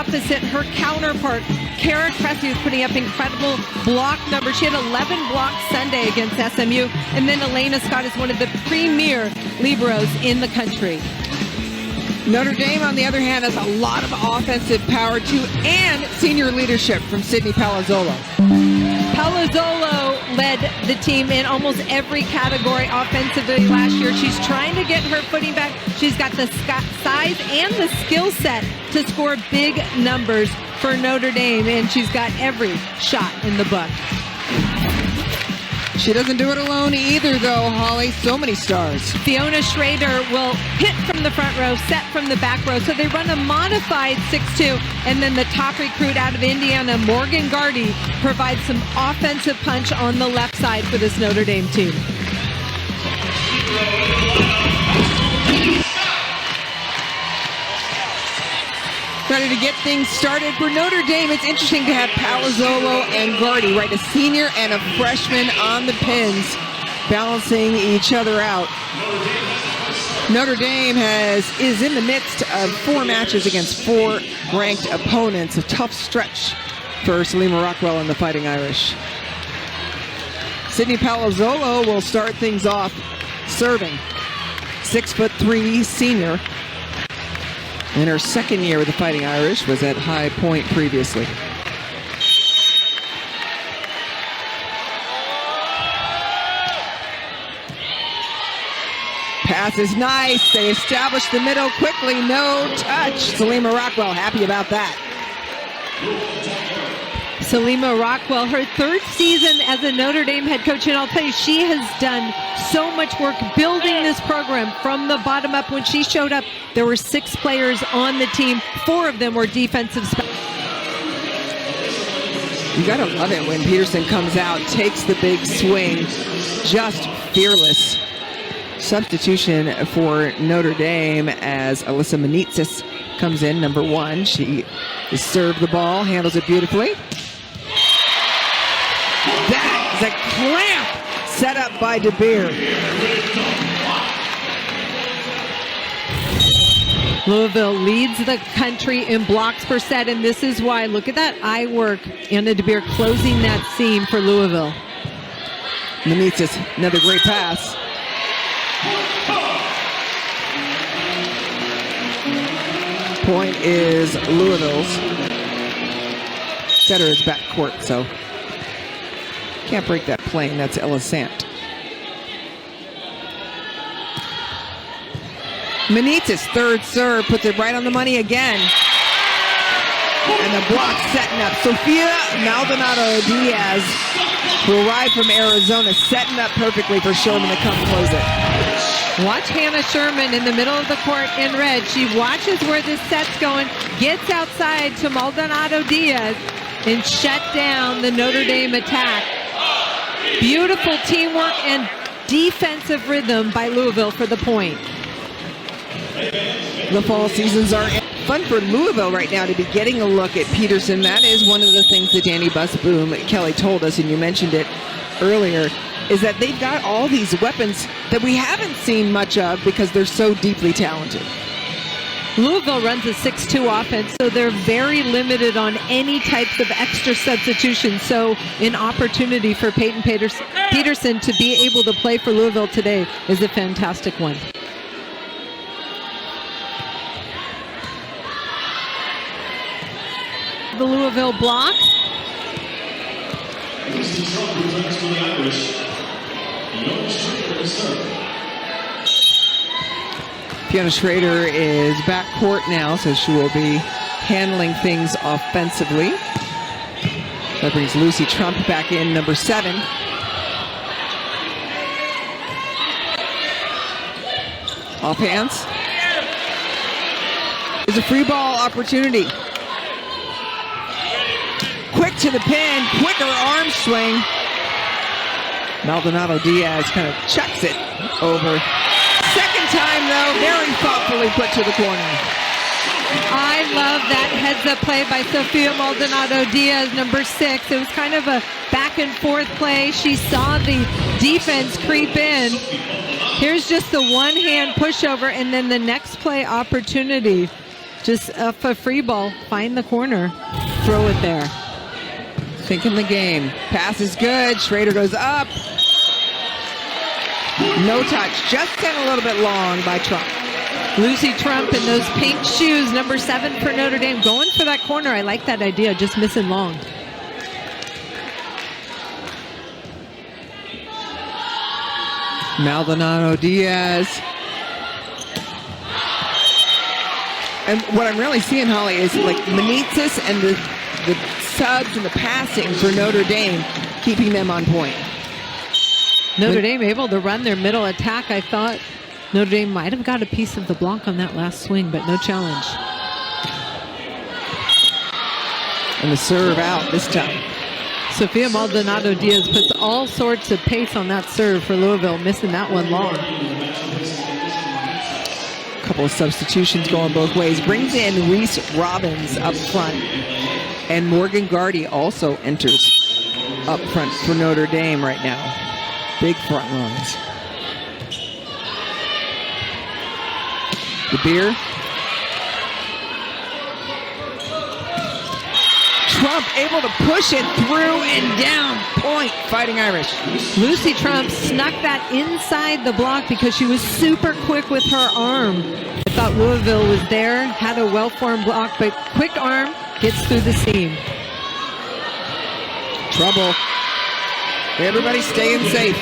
opposite, her counterpart, Kara Cressy, was putting up incredible block numbers. She had 11 blocks Sunday against SMU. And then Elena Scott is one of the premier liberos in the country. Notre Dame, on the other hand, has a lot of offensive power too, and senior leadership from Sydney Palazzolo. Palazzolo led the team in almost every category offensively last year. She's trying to get her footing back. She's got the size and the skill set to score big numbers for Notre Dame, and she's got every shot in the book. She doesn't do it alone either, though, Holly. So many stars. Fiona Schrader will hit from the front row, set from the back row. So they run a modified 6-2. And then the top recruit out of Indiana, Morgan Gardy, provides some offensive punch on the left side for this Notre Dame team. Ready to get things started for Notre Dame. It's interesting to have Palazzolo and Gardy, right? A senior and a freshman on the pins, balancing each other out. Notre Dame is in the midst of 4 matches against 4 ranked opponents. A tough stretch for Salima Rockwell and the Fighting Irish. Sydney Palazzolo will start things off serving. 6'3" senior. In her second year with the Fighting Irish, was at High Point previously. Pass is nice. They establish the middle quickly. No touch. Salima Rockwell happy about that. Salima Rockwell, her 3rd season as a Notre Dame head coach, and I'll tell you, she has done so much work building this program from the bottom up. When she showed up, there were 6 players on the team. 4 of them were defensive specialists. You gotta love it when Peterson comes out, takes the big swing, just fearless. Substitution for Notre Dame as Alyssa Menezes comes in, number 1. She has served the ball, handles it beautifully. That is a clamp set up by DeBeer. Louisville leads the country in blocks per set, and this is why. Look at that eye work. Anna DeBeer closing that seam for Louisville. Menezes, another great pass. Point is Louisville's. Setter is back court, so can't break that plane. That's Ella Sant. Menezes, 3rd serve, puts it right on the money again. And the block setting up. Sofia Maldonado-Diaz, who arrived from Arizona, setting up perfectly for Sherman to come close it. Watch Hannah Sherman in the middle of the court in red. She watches where this set's going, gets outside to Maldonado-Diaz, and shut down the Notre Dame attack. Beautiful teamwork and defensive rhythm by Louisville for the point. The fall seasons are fun for Louisville right now to be getting a look at Peterson. That is one of the things that Danny Busboom Kelly told us, and you mentioned it earlier, is that they've got all these weapons that we haven't seen much of because they're so deeply talented. Louisville runs a 6-2 offense, so they're very limited on any types of extra substitutions. So an opportunity for Peyton Peterson to be able to play for Louisville today is a fantastic one. The Louisville block. Fiona Schrader is back court now, so she will be handling things offensively. That brings Lucy Trump back in, number 7. Off hands. There's a free ball opportunity. Quick to the pin, quicker arm swing. Maldonado-Diaz kind of chucks it over. Second time, though, very thoughtfully put to the corner. I love that heads-up play by Sofia Maldonado-Diaz, number 6. It was kind of a back-and-forth play. She saw the defense creep in. Here's just the one-hand pushover, and then the next play opportunity Just a free ball, find the corner, throw it there. Thinking the game. Pass is good. Schrader goes up. No touch. Just sent a little bit long by Trump. Lucy Trump in those pink shoes, number 7 for Notre Dame, going for that corner. I like that idea, just missing long. Maldonado Diaz. And what I'm really seeing, Holly, is like Manitzis and the subs and the passing for Notre Dame, keeping them on point. Notre Dame able to run their middle attack. I thought Notre Dame might have got a piece of the block on that last swing, but no challenge. And the serve out this time. Sophia Maldonado Diaz puts all sorts of pace on that serve for Louisville, missing that one long. A couple of substitutions going both ways. Brings in Reese Robbins up front. And Morgan Gardy also enters up front for Notre Dame right now. Big front runs. The beer. Trump able to push it through and down. Point, Fighting Irish. Lucy Trump snuck that inside the block because she was super quick with her arm. I thought Louisville was there, had a well-formed block, but quick arm gets through the seam. Trouble. Everybody staying safe.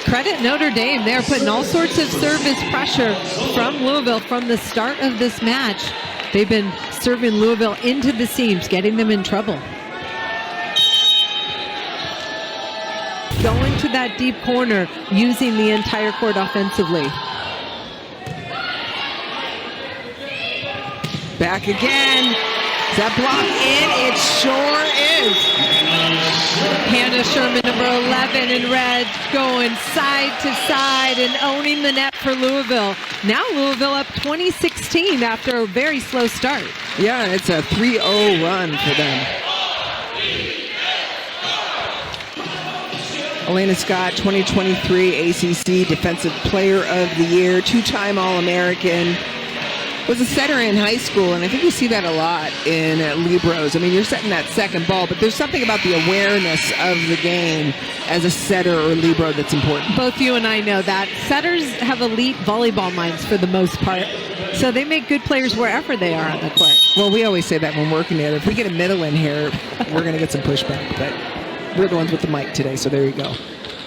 Credit Notre Dame. They're putting all sorts of service pressure from Louisville from the start of this match. They've been serving Louisville into the seams, getting them in trouble. Going to that deep corner, using the entire court offensively. Back again. Is that block in? It sure is. Hannah Sherman, number 11 in red, going side to side and owning the net for Louisville. Now Louisville up 2016 after a very slow start. Yeah, it's a 3-0 run for them. Elena Scott, 2023 ACC Defensive Player of the Year, 2-time All-American. Was a setter in high school, and I think you see that a lot in Libros. I mean, you're setting that second ball, but there's something about the awareness of the game as a setter or Libro that's important. Both you and I know that. Setters have elite volleyball minds for the most part, so they make good players wherever they are on the court. Well, we always say that when working together. If we get a middle in here, we're going to get some pushback, but we're the ones with the mic today, so there you go.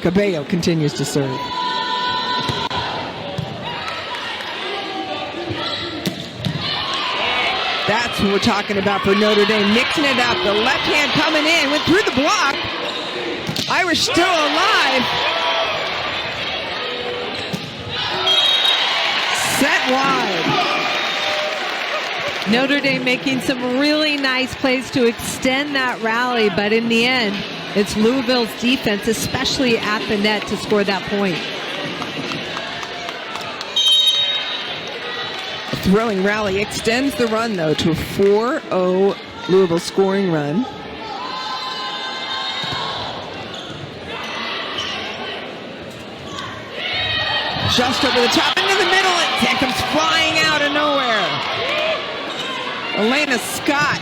Cabello continues to serve. That's what we're talking about for Notre Dame. Mixing it up. The left hand coming in. Went through the block. Irish still alive. Set wide. Notre Dame making some really nice plays to extend that rally, but in the end, it's Louisville's defense, especially at the net, to score that point. Thrilling rally extends the run, though, to a 4-0 Louisville scoring run. Just over the top, into the middle, and it comes flying out of nowhere. Elena Scott.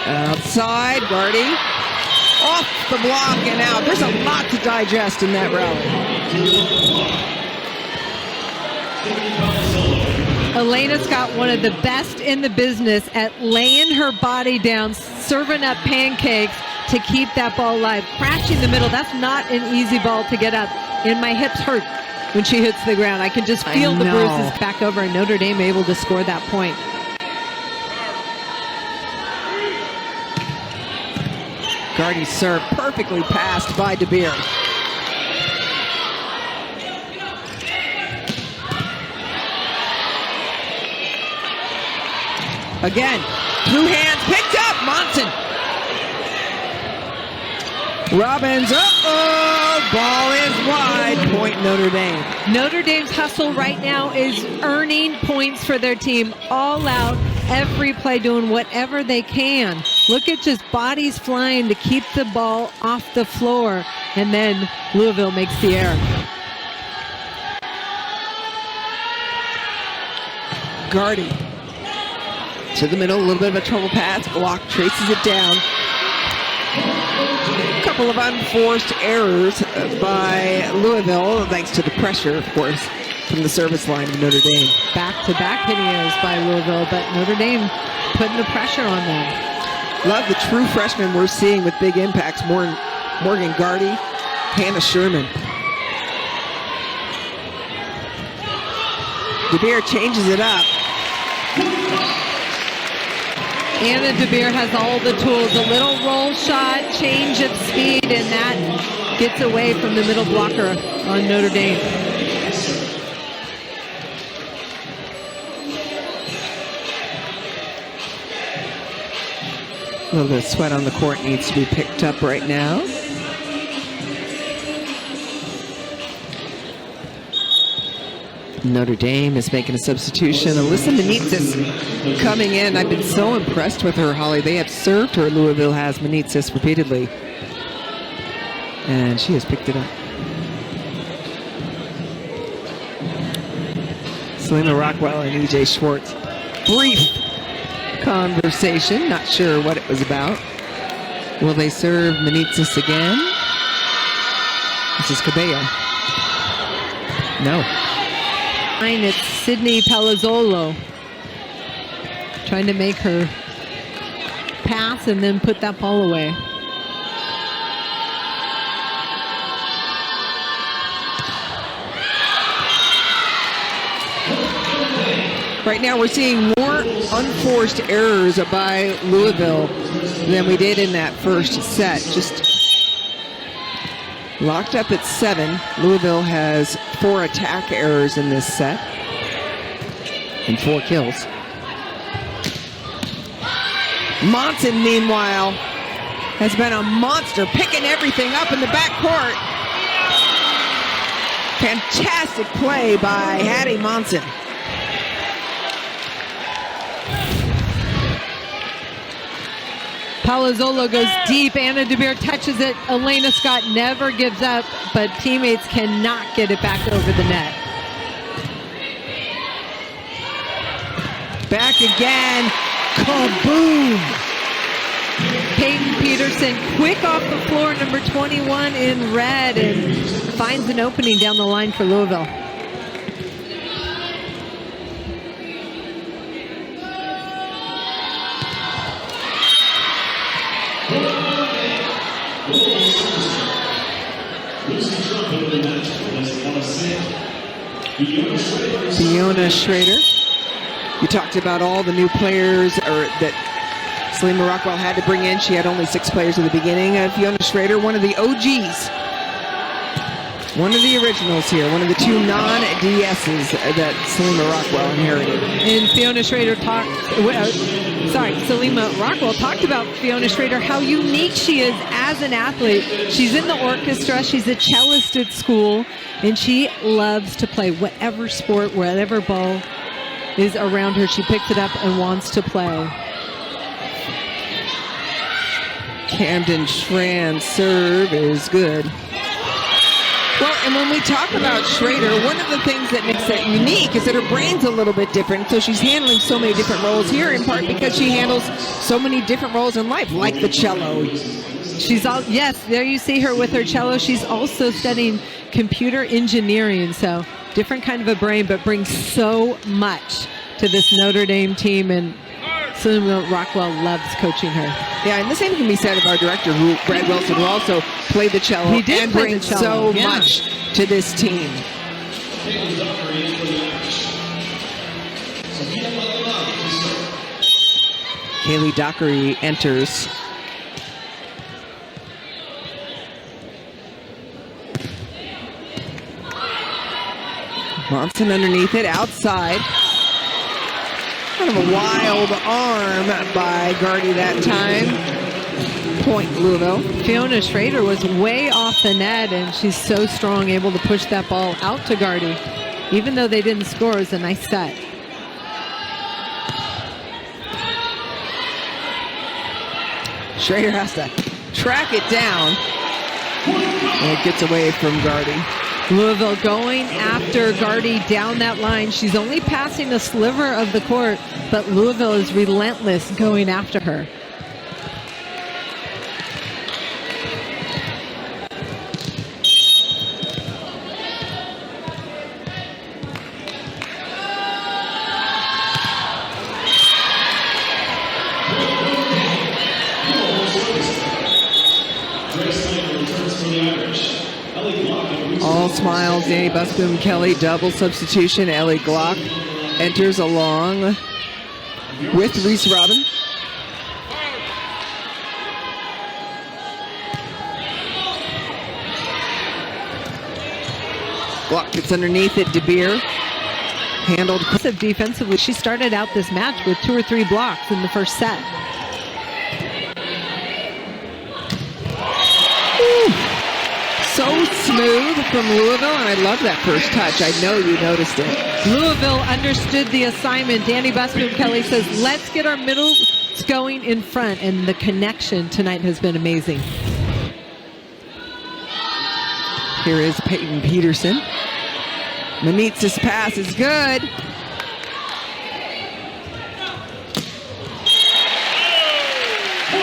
Outside, Gardy. Off the block and out. There's a lot to digest in that rally. Elena Scott, one of the best in the business at laying her body down, serving up pancakes to keep that ball alive. Crashing the middle, that's not an easy ball to get up. And my hips hurt when she hits the ground. I can just feel the bruises back over, and Notre Dame able to score that point. Gardy serve perfectly passed by DeBeer. Again, through hands, picked up, Monson. Robbins, ball is wide, point Notre Dame. Notre Dame's hustle right now is earning points for their team, all out, every play, doing whatever they can Look at just bodies flying to keep the ball off the floor. And then Louisville makes the error. Gardy to the middle, a little bit of a trouble pass. Block, traces it down. A couple of unforced errors by Louisville, thanks to the pressure, of course, from the service line of Notre Dame. Back-to-back videos by Louisville, but Notre Dame putting the pressure on them. Love the true freshmen we're seeing with big impacts. Morgan Gardy, Hannah Sherman. DeBeer changes it up. Anna DeBeer has all the tools. A little roll shot, change of speed, and that gets away from the middle blocker on Notre Dame. A little bit of sweat on the court needs to be picked up right now. Notre Dame is making a substitution. Alyssa Manitzis coming in. I've been so impressed with her, Holly. They have served her. Louisville has Manitzis repeatedly. And she has picked it up. Selena Rockwell and E.J. Schwartz. Brief conversation. Not sure what it was about. Will they serve Manitzis again? This is Cabello. No. It's Sydney Palazzolo trying to make her pass and then put that ball away. Right now we're seeing more unforced errors by Louisville than we did in that first set. Just locked up at 7. Louisville has 4 attack errors in this set and 4 kills. Monson, meanwhile, has been a monster, picking everything up in the backcourt. Fantastic play by Hattie Monson. Palazzolo goes deep. Anna DeBeer touches it. Elena Scott never gives up, but teammates cannot get it back over the net. Back again. Kaboom! Peyton Peterson, quick off the floor, number 21 in red, and finds an opening down the line for Louisville. Fiona Schrader. You talked about all the new players that Selena Rockwell had to bring in. She had only 6 players at the beginning. Fiona Schrader, one of the OGs. One of the originals here. One of the 2 non-DSs that Selena Rockwell inherited. And Fiona Schrader Selena Rockwell talked about Fiona Schrader, how unique she is as an athlete. She's in the orchestra. She's a cellist at school. And she loves to play whatever sport, whatever ball is around her. She picks it up and wants to play. Camden Schran's serve is good. Well, and when we talk about Schrader, one of the things that makes that unique is that her brain's a little bit different. So she's handling so many different roles here, in part because she handles so many different roles in life, like the cello. Yes, there you see her with her cello. She's also studying computer engineering, so different kind of a brain, but brings so much to this Notre Dame team, and Selena Rockwell loves coaching her. Yeah, and the same can be said of our director, Brad Wilson, who also played the cello and brings so much to this team. Kaylee Dockery enters. Monson underneath it, outside. Kind of a wild arm by Gardy that time. Point Louisville. Fiona Schrader was way off the net, and she's so strong, able to push that ball out to Gardy. Even though they didn't score, it was a nice set. Schrader has to track it down. And it gets away from Gardy. Louisville going after Gardy down that line. She's only passing a sliver of the court, but Louisville is relentless going after her. All smiles, Danny Busboom Kelly, double substitution. Ellie Glock enters along with Reese Robin. Glock gets underneath it, DeBeer. Handled defensively. She started out this match with 2 or 3 blocks in the first set. So smooth from Louisville, and I love that first touch. I know you noticed it. Louisville understood the assignment. Danny Busboom Kelly says, let's get our middles going in front, and the connection tonight has been amazing. Here is Peyton Peterson. Mamits's pass is good.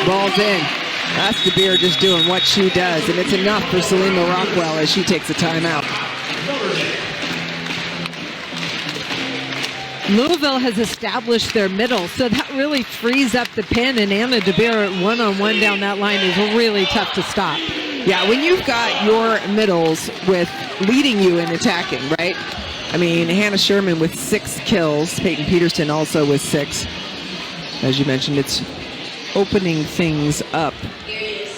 Ball's in. That's DeBeer just doing what she does, and it's enough for Selima Rockwell as she takes a timeout. Louisville has established their middle, so that really frees up the pin, and Anna DeBeer one-on-one down that line is really tough to stop. Yeah, when you've got your middles with leading you in attacking, right? I mean, Hannah Sherman with 6 kills, Peyton Peterson also with 6. As you mentioned, it's opening things up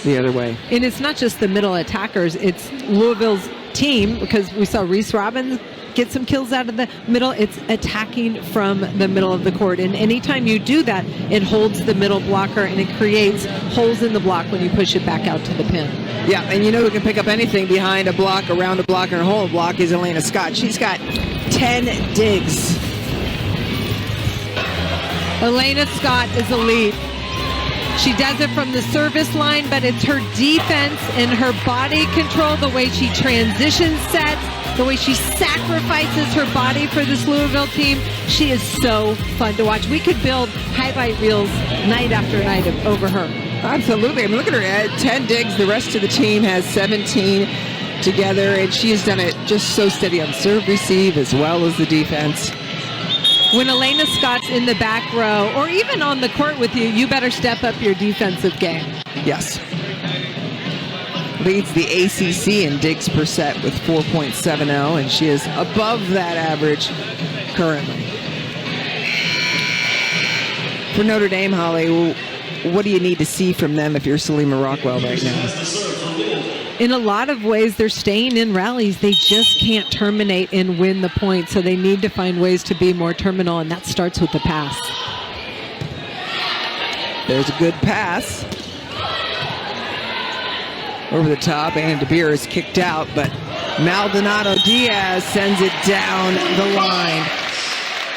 the other way. And it's not just the middle attackers, it's Louisville's team, because we saw Reese Robbins get some kills out of the middle. It's attacking from the middle of the court, and anytime you do that, it holds the middle blocker and it creates holes in the block when you push it back out to the pin. Yeah, and you know who can pick up anything behind a block, around a block, and a hole block is Elena Scott. She's got 10 digs. Elena Scott is elite. She does it from the service line, but it's her defense and her body control, the way she transitions sets, the way she sacrifices her body for this Louisville team. She is so fun to watch. We could build highlight reels night after night over her. Absolutely. I mean, look at her at 10 digs. The rest of the team has 17 together, and she has done it just so steady on serve receive as well as the defense. When Elena Scott's in the back row or even on the court with you, you better step up your defensive game. Yes. Leads the ACC in digs per set with 4.70, and she is above that average currently. For Notre Dame, Holly, what do you need to see from them if you're Selima Rockwell right now? In a lot of ways, they're staying in rallies. They just can't terminate and win the point, so they need to find ways to be more terminal, and that starts with the pass. There's a good pass. Over the top, and DeBeer is kicked out, but Maldonado Diaz sends it down the line.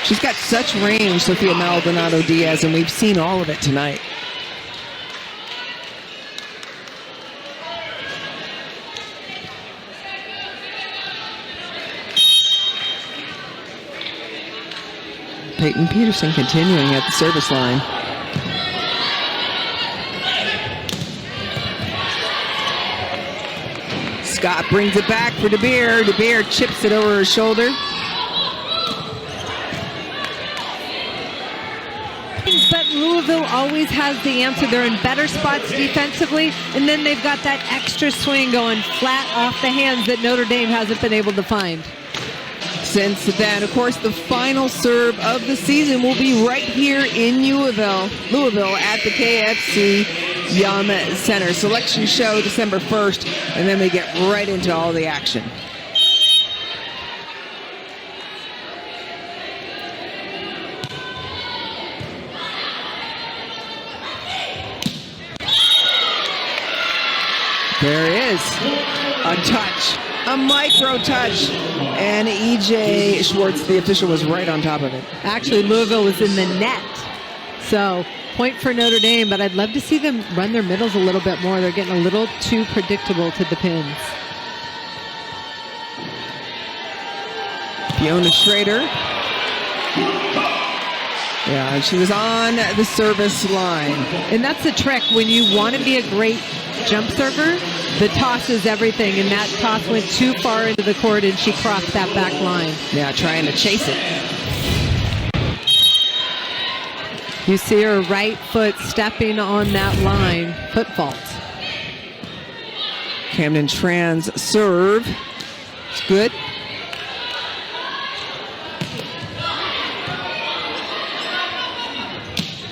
She's got such range, Sophia Maldonado Diaz, and we've seen all of it tonight. Peyton Peterson continuing at the service line. Scott brings it back for DeBeer. DeBeer chips it over her shoulder. But Louisville always has the answer. They're in better spots defensively, and then they've got that extra swing going flat off the hands that Notre Dame hasn't been able to find. Since then, of course, the final serve of the season will be right here in Louisville at the KFC Yum Center. Selection show December 1st, and then we get right into all the action. There is a touch. A micro touch, and E.J. Schwartz, the official, was right on top of it. Actually, Louisville was in the net, So point for Notre Dame, but I'd love to see them run their middles a little bit more. They're getting a little too predictable to the pins. Fiona Schrader. Yeah, and she was on the service line. And that's the trick. When you want to be a great jump server, the toss is everything. And that toss went too far into the court, and she crossed that back line. Yeah, trying to chase it. You see her right foot stepping on that line. Foot fault. Camden Tran's serve. It's good.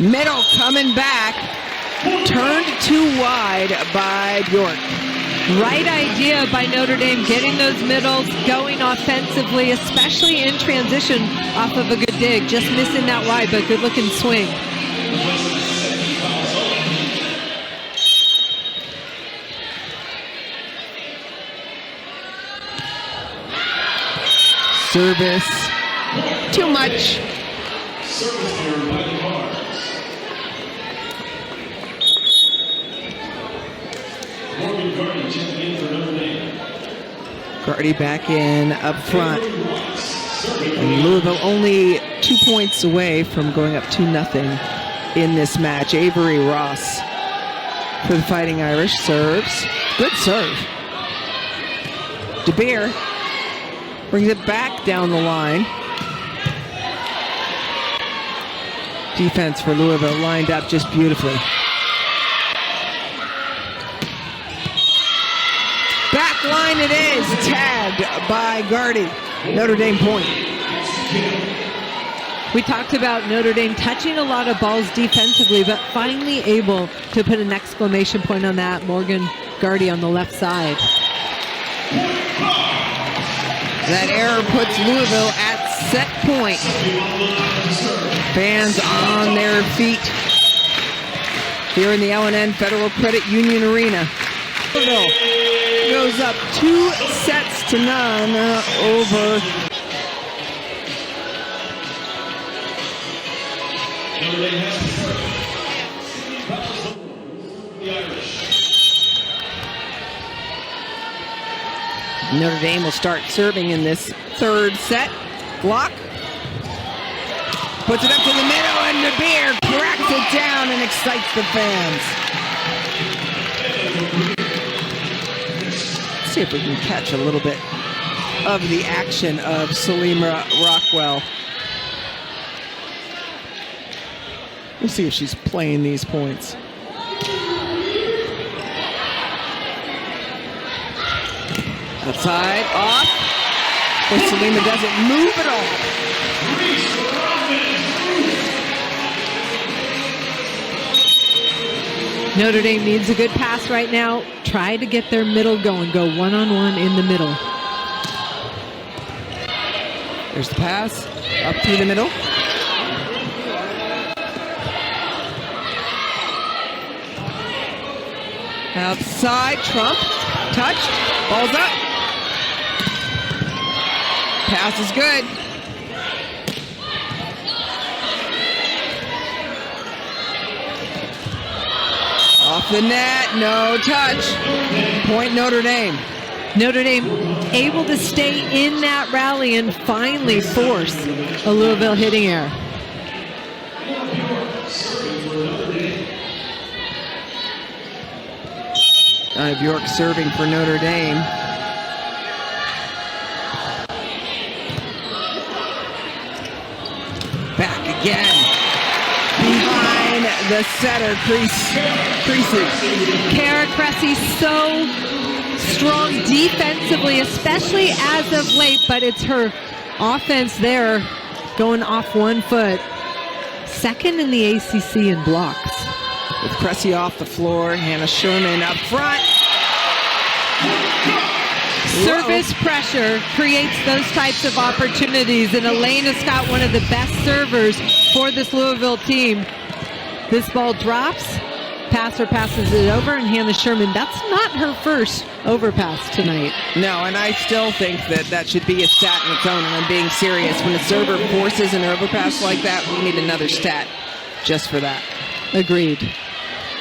Middle coming back. Turned too wide by Bjork. Right idea by Notre Dame, getting those middles, going offensively, especially in transition off of a good dig. Just missing that wide, but good looking swing. Service. Too much. Service error by the Cards. Morgan Gardy checking in for Notre Dame. Gardy back in up front. And Louisville only 2 points away from going up 2-0 in this match. Avery Ross for the Fighting Irish serves. Good serve. DeBeer brings it back down the line. Defense for Louisville lined up just beautifully. Back line it is, tagged by Gardy. Notre Dame point. We talked about Notre Dame touching a lot of balls defensively, but finally able to put an exclamation point on that. Morgan Gardy on the left side. That error puts Louisville at set point. Fans on their feet here in the L&N Federal Credit Union Arena. Louisville goes up 2-0 over Notre Dame has to serve. The Irish. Notre Dame will start serving in this third set. Block. Puts it up to the middle, and DeBeer cracks it down and excites the fans. Let's see if we can catch a little bit of the action of Salima Rockwell. We'll see if she's playing these points. Outside, off. But Salima doesn't move at all. Notre Dame needs a good pass right now. Try to get their middle going. Go one-on-one in the middle. There's the pass. Up through the middle. Outside, Trump. Touched. Ball's up. Pass is good. Off the net, no touch. Point Notre Dame. Notre Dame able to stay in that rally and finally force a Louisville hitting error. Bjork serving for Notre Dame. Back again. Behind the setter creases. Kara Cressy so strong defensively, especially as of late, but it's her offense there going off 1 foot. Second in the ACC in blocks. With Cressy off the floor, Hannah Sherman up front. Service pressure creates those types of opportunities, and Elena Scott, one of the best servers for this Louisville team. This ball drops, passer passes it over, and Hannah Sherman, that's not her first overpass tonight. No, and I still think that should be a stat in its own, and I'm being serious. When a server forces an overpass like that, we need another stat just for that. Agreed.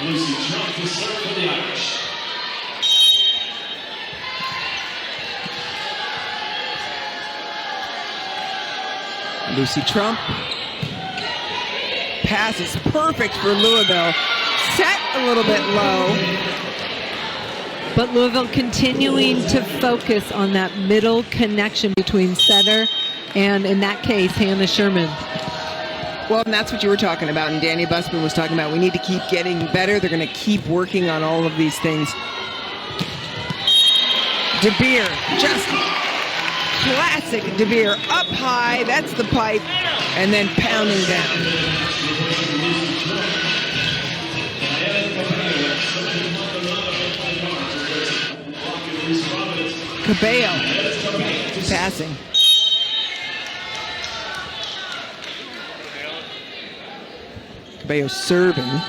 Lucy Trump to serve for the Irish. Lucy Trump. Pass is perfect for Louisville. Set a little bit low. But Louisville continuing to focus on that middle connection between setter and, in that case, Hannah Sherman. Well, and that's what you were talking about, and Danny Busman was talking about. We need to keep getting better. They're going to keep working on all of these things. DeBeer, just classic DeBeer. Up high, that's the pipe, and then pounding down. Cabello passing. Cabello serving.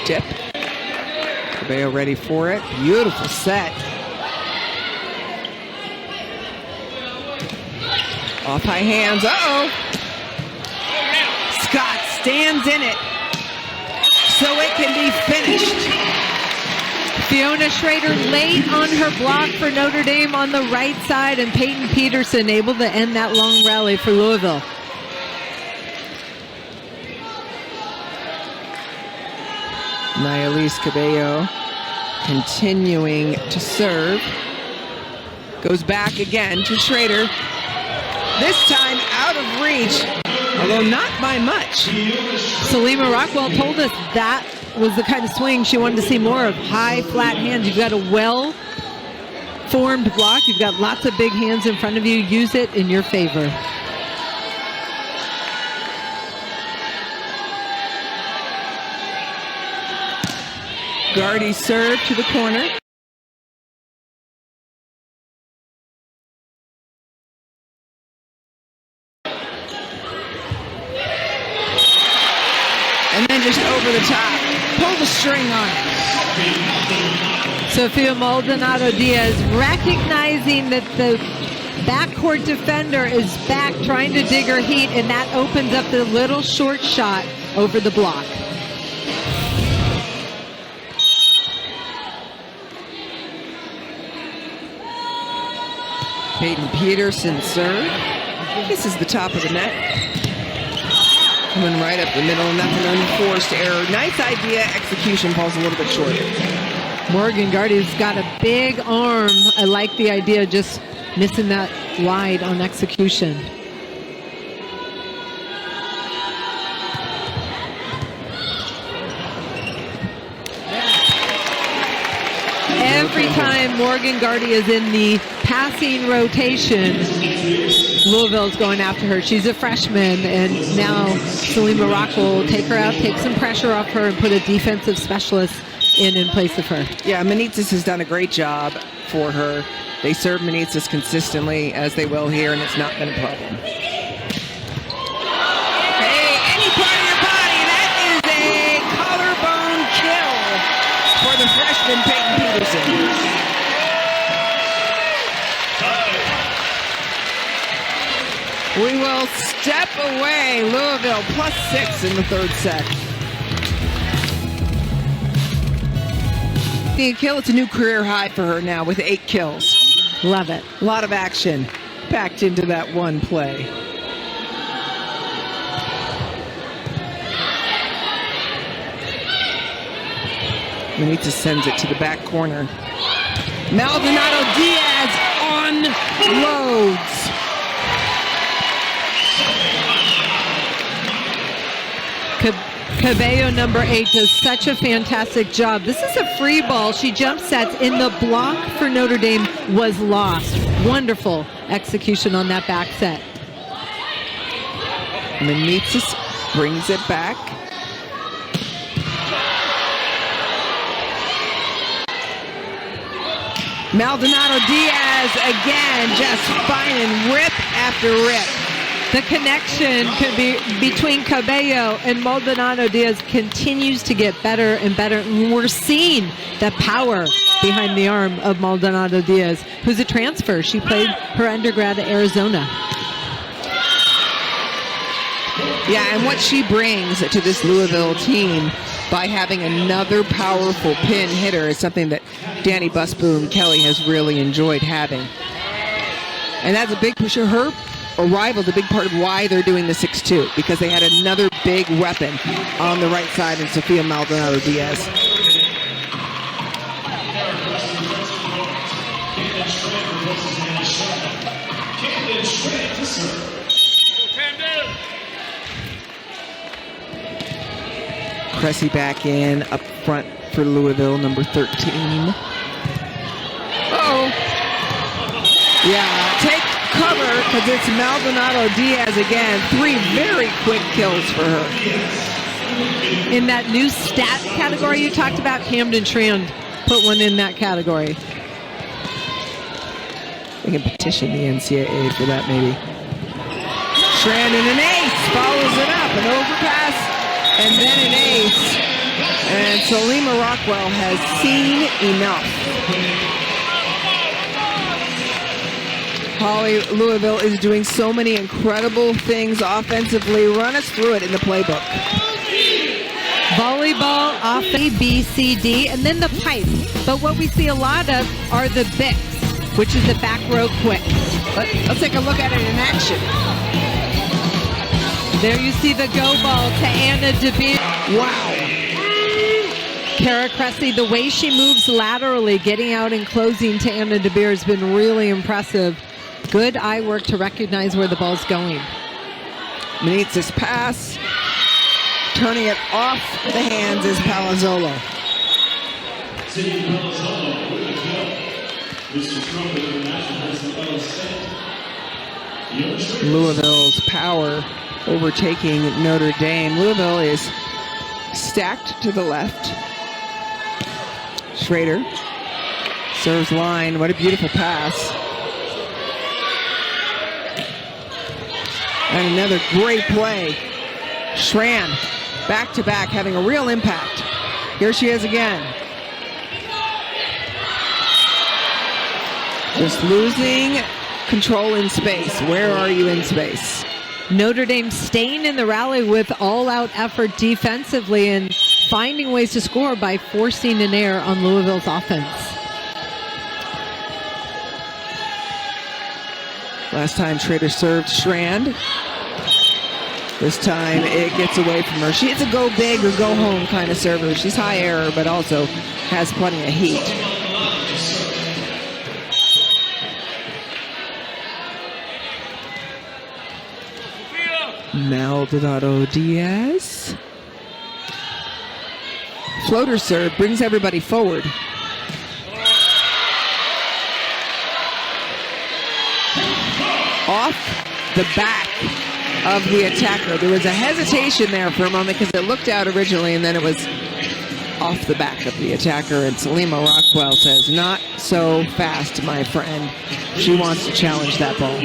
Tip. Cabello ready for it. Beautiful set. Off high hands. Uh-oh. Scott stands in it so it can be finished. Fiona Schrader late on her block for Notre Dame on the right side, and Peyton Peterson able to end that long rally for Louisville. Nialise Cabello continuing to serve. Goes back again to Schrader. This time out of reach, although not by much. Salima Rockwell told us that was the kind of swing she wanted to see more of. High, flat hands. You've got a well-formed block. You've got lots of big hands in front of you. Use it in your favor. Gardy serve to the corner. And then just over the top. Pull the string on it. Sophia Maldonado-Diaz recognizing that the backcourt defender is back trying to dig her heat, and that opens up the little short shot over the block. Peyton Peterson serve. This is the top of the net. Coming right up the middle, nothing unforced error. Nice idea, execution falls a little bit short. Morgan Gardy's got a big arm. I like the idea, just missing that wide on execution. Every time Morgan Gardy is in the passing rotation, Louisville's going after her. She's a freshman, and now Salima Rockwell will take her out, take some pressure off her, and put a defensive specialist in place of her. Yeah, Manitzis has done a great job for her. They serve Manitzis consistently, as they will here, and it's not been a problem. Hey, any part of your body, that is a collarbone kill for the freshman Peyton Peterson. We will step away. Louisville +6 in the third set. A kill, it's a new career high for her now with 8 kills. Love it. A lot of action packed into that one play. Manita sends it to the back corner. Maldonado-Diaz unloads. Cabello, number 8, does such a fantastic job. This is a free ball. She jump sets in the block for Notre Dame was lost. Wonderful execution on that back set. Manitzis brings it back. Maldonado-Diaz again, just finding rip after rip. The connection could be between Cabello and Maldonado Diaz continues to get better and better. And we're seeing the power behind the arm of Maldonado Diaz, who's a transfer. She played her undergrad at Arizona. Yeah, and what she brings to this Louisville team by having another powerful pin hitter is something that Danny Busboom Kelly has really enjoyed having. And that's a big push. Her arrival is a big part of why they're doing the 6-2, because they had another big weapon on the right side in Sofia Maldonado Diaz. Cressy back in up front for Louisville, number 13. Oh, yeah, take cover because it's Maldonado Diaz again. 3 very quick kills for her. In that new stat category you talked about, Camden Strand put one in that category. We can petition the NCAA for that maybe. Strand in an ace, follows it up, an overpass, and then an ace. And Salima Rockwell has seen enough. Holly, Louisville is doing so many incredible things offensively. Run us through it in the playbook. Volleyball, off A, B, C, D, and then the pipe. But what we see a lot of are the Bix, which is the back row quick. Let's take a look at it in action. There you see the go ball to Anna DeBeer. Wow. Kara Cressy, the way she moves laterally, getting out and closing to Anna DeBeer has been really impressive. Good eye work to recognize where the ball's going. Benitez's pass. Turning it off the hands is Palazzolo. Louisville's power overtaking Notre Dame. Louisville is stacked to the left. Schrader serves line. What a beautiful pass. And another great play. Strand back to back having a real impact. Here she is again. Just losing control in space. Where are you in space? Notre Dame staying in the rally with all-out effort defensively and finding ways to score by forcing an error on Louisville's offense. Last time Schrader served Strand. This time it gets away from her. She's a go big or go home kind of server. She's high error, but also has plenty of heat. Maldonado Diaz. Floater serve brings everybody forward. Off the back of the attacker. There was a hesitation there for a moment because it looked out originally and then it was off the back of the attacker. And Salima Rockwell says, not so fast, my friend. She wants to challenge that ball.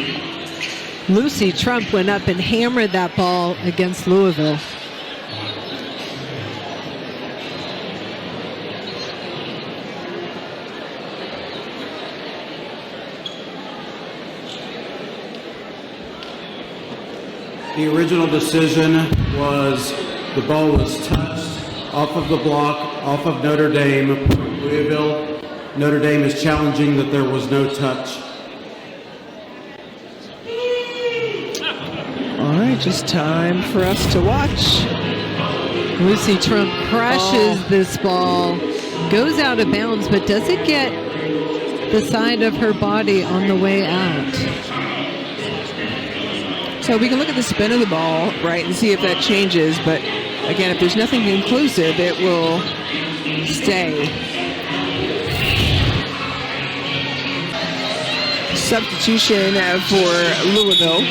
Lucy Trump went up and hammered that ball against Louisville. The original decision was the ball was touched off of the block, off of Notre Dame, Louisville. Notre Dame is challenging that there was no touch. All right, just time for us to watch. Lucy Trump crushes this ball, goes out of bounds, but does it get the side of her body on the way out? So we can look at the spin of the ball, right, and see if that changes. But again, if there's nothing conclusive, it will stay. Substitution for Louisville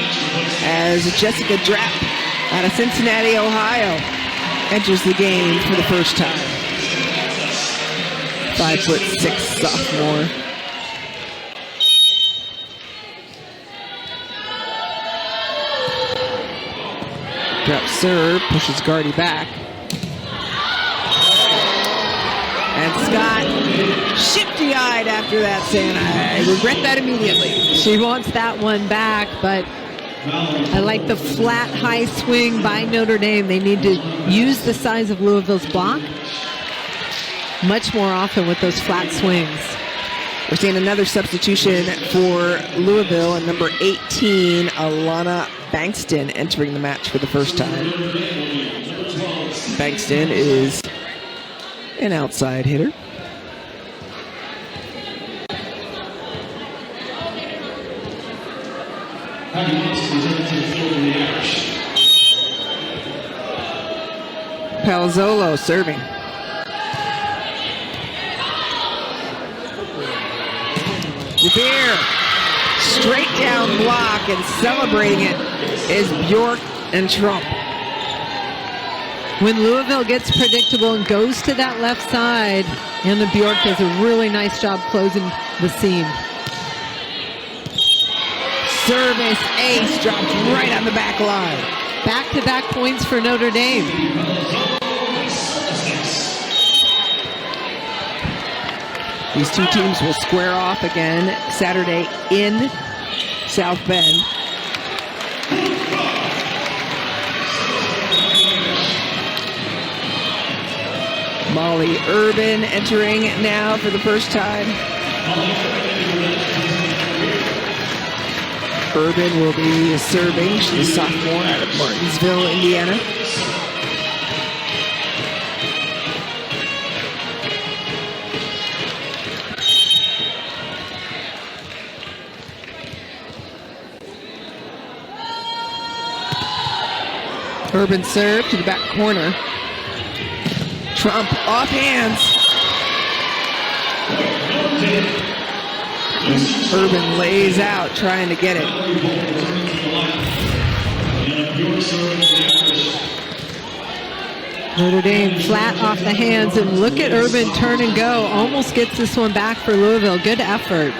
as Jessica Drapp out of Cincinnati, Ohio, enters the game for the first time. 5'6" sophomore. Drop serve, pushes Gardy back. And Scott shifty-eyed after that, saying, I regret that immediately. She wants that one back, but I like the flat, high swing by Notre Dame. They need to use the size of Louisville's block much more often with those flat swings. We're seeing another substitution for Louisville, and number 18, Alana Bankston, entering the match for the first time. Bankston is an outside hitter. Palazzolo serving. DeBeer, straight down block, and celebrating it is Bjork and Trump. When Louisville gets predictable and goes to that left side, Anna Bjork does a really nice job closing the seam. Service ace dropped right on the back line. Back-to-back points for Notre Dame. These two teams will square off again Saturday in South Bend. Molly Urban entering now for the first time. Urban will be serving. She's a sophomore out of Martinsville, Indiana. Urban serve to the back corner. Trump off hands. And Urban lays out trying to get it. Notre Dame flat off the hands, and look at Urban turn and go. Almost gets this one back for Louisville. Good effort.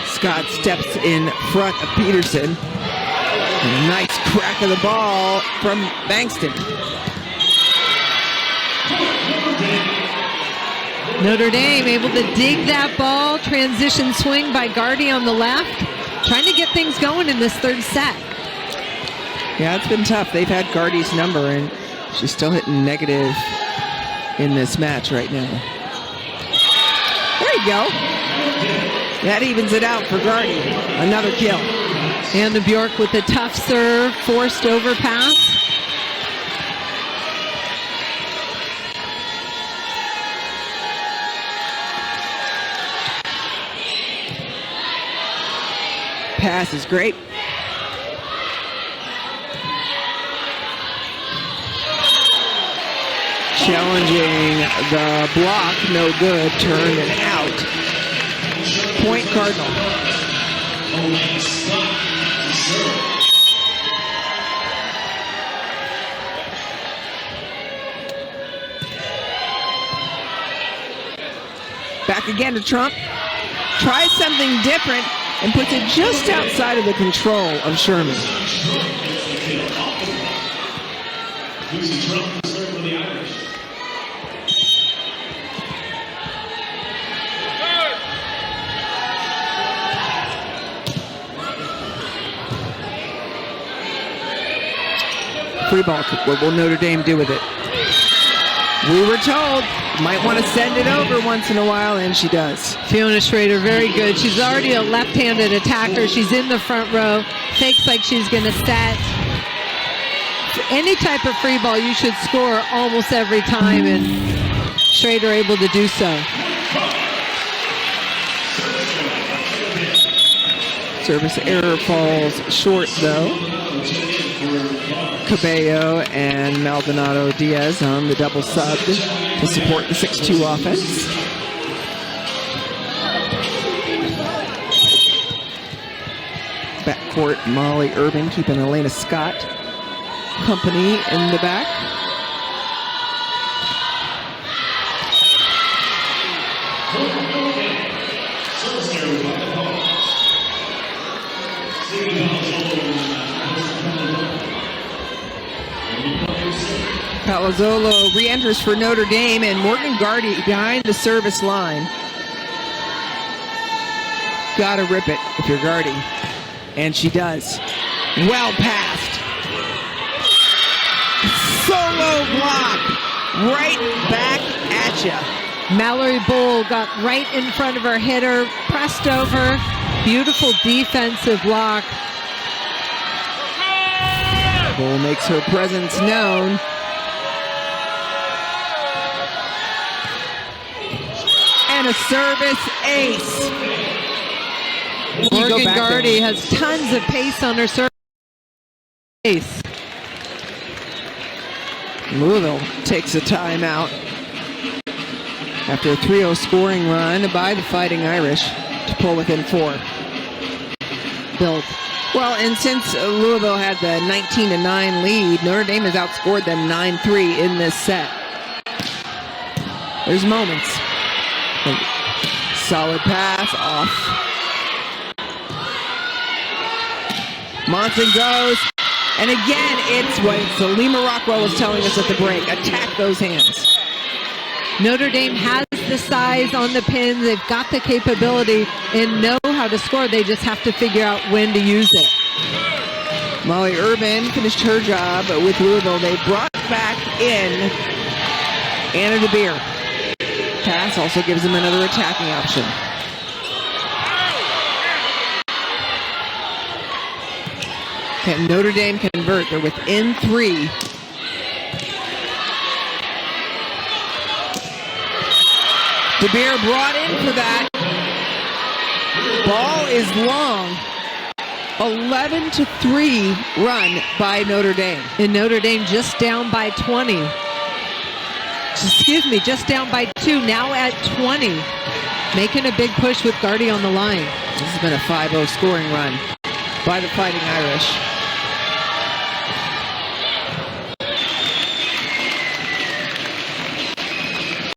Scott steps in front of Peterson. And a nice crack of the ball from Bankston. Notre Dame able to dig that ball. Transition swing by Gardy on the left. Trying to get things going in this third set. Yeah, it's been tough. They've had Gardy's number, and she's still hitting negative in this match right now. There you go. That evens it out for Gardy. Another kill. Anna Bjork with a tough serve, forced overpass. Pass is great. Challenging the block, no good, turned and out. Point Cardinal. Back again to Trump. Tries something different and puts it just outside of the control of Sherman. Free ball. What will Notre Dame do with it? We were told might want to send it over once in a while, and she does. Fiona Schrader, very good. She's already a left-handed attacker. She's in the front row. Fakes like she's going to set. Any type of free ball, you should score almost every time, and Schrader able to do so. Service error falls short, though. Cabello and Maldonado Diaz on the double sub to support the 6-2 offense. Backcourt, Molly Urban keeping Elena Scott company in the back. Palazzolo re-enters for Notre Dame, and Morgan Gardy behind the service line. Gotta rip it if you're Gardy. And she does. Well passed. Solo block. Right back at you. Mallory Bull got right in front of her hitter, pressed over. Beautiful defensive block. Bull makes her presence known. And a service ace. Morgan Gardy has tons of pace on her service. Ace. Louisville takes a timeout after a 3-0 scoring run by the Fighting Irish to pull within 4. Built. Well, and since Louisville had the 19-9 lead, Notre Dame has outscored them 9-3 in this set. There's moments. Solid pass off. Monson goes. And again, it's what Salima Rockwell was telling us at the break. Attack those hands. Notre Dame has the size on the pins. They've got the capability and know how to score. They just have to figure out when to use it. Molly Urban finished her job with Louisville. They brought back in Anna DeBeer. Pass also gives them another attacking option. Can Notre Dame convert? They're within 3. DeBeer brought in for that. Ball is long. 11-3 run by Notre Dame. And Notre Dame just down by 20. Excuse me, just down by 2, now at 20. Making a big push with Gardy on the line. This has been a 5-0 scoring run by the Fighting Irish.